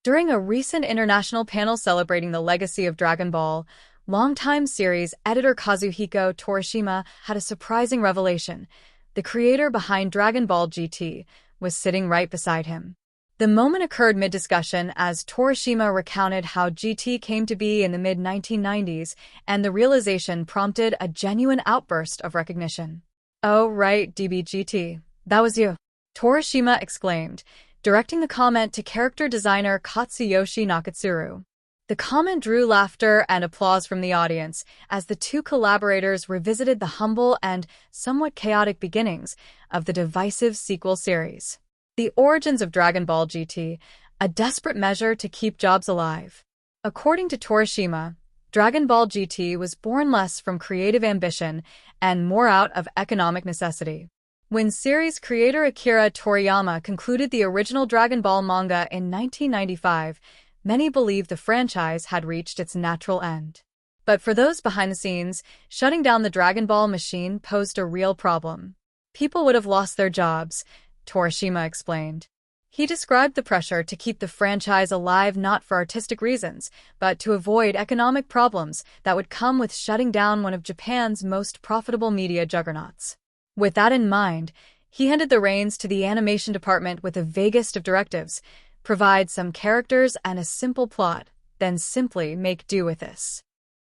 During a recent international panel celebrating the legacy of Dragon Ball, longtime series editor Kazuhiko Torishima had a surprising revelation. The creator behind Dragon Ball GT was sitting right beside him. The moment occurred mid-discussion as Torishima recounted how GT came to be in the mid-1990s, and the realization prompted a genuine outburst of recognition. "Oh, right, DBGT. That was you," Torishima exclaimed, directing the comment to character designer Katsuyoshi Nakatsuru. The comment drew laughter and applause from the audience as the two collaborators revisited the humble and somewhat chaotic beginnings of the divisive sequel series. The origins of Dragon Ball GT, a desperate measure to keep jobs alive. According to Torishima, Dragon Ball GT was born less from creative ambition and more out of economic necessity. When series creator Akira Toriyama concluded the original Dragon Ball manga in 1995, many believed the franchise had reached its natural end. But for those behind the scenes, shutting down the Dragon Ball machine posed a real problem. People would have lost their jobs, Torishima explained. He described the pressure to keep the franchise alive not for artistic reasons, but to avoid economic problems that would come with shutting down one of Japan's most profitable media juggernauts. With that in mind, he handed the reins to the animation department with the vaguest of directives: provide some characters and a simple plot, then simply make do with this.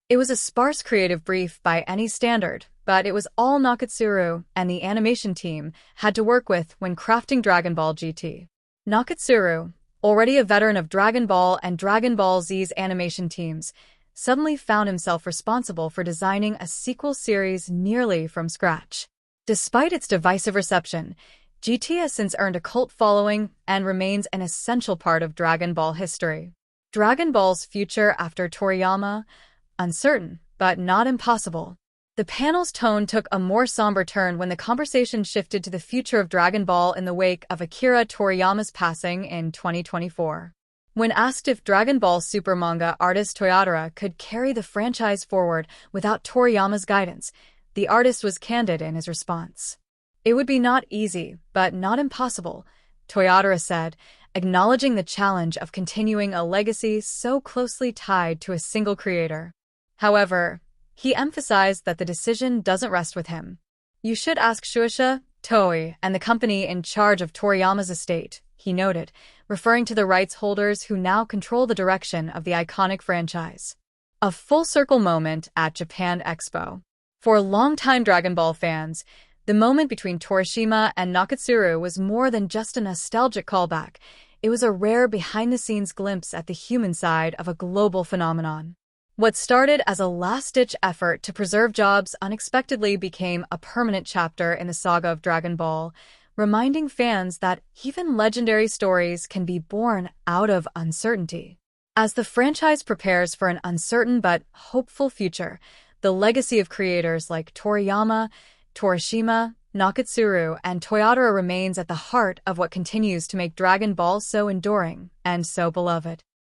It was a sparse creative brief by any standard, but it was all Nakatsuru and the animation team had to work with when crafting Dragon Ball GT. Nakatsuru, already a veteran of Dragon Ball and Dragon Ball Z's animation teams, suddenly found himself responsible for designing a sequel series nearly from scratch. Despite its divisive reception, GT has since earned a cult following and remains an essential part of Dragon Ball history. Dragon Ball's future after Toriyama? Uncertain, but not impossible. The panel's tone took a more somber turn when the conversation shifted to the future of Dragon Ball in the wake of Akira Toriyama's passing in 2024. When asked if Dragon Ball Super manga artist Toyotaro could carry the franchise forward without Toriyama's guidance, the artist was candid in his response. "It would be not easy, but not impossible," Toyotaro said, acknowledging the challenge of continuing a legacy so closely tied to a single creator. However, he emphasized that the decision doesn't rest with him. "You should ask Shueisha, Toei, and the company in charge of Toriyama's estate," he noted, referring to the rights holders who now control the direction of the iconic franchise. A full-circle moment at Japan Expo. For longtime Dragon Ball fans, the moment between Torishima and Nakatsuru was more than just a nostalgic callback. It was a rare behind-the-scenes glimpse at the human side of a global phenomenon. What started as a last-ditch effort to preserve jobs unexpectedly became a permanent chapter in the saga of Dragon Ball, reminding fans that even legendary stories can be born out of uncertainty. As the franchise prepares for an uncertain but hopeful future, the legacy of creators like Toriyama, Torishima, Nakatsuru, and Toyotaro remains at the heart of what continues to make Dragon Ball so enduring and so beloved.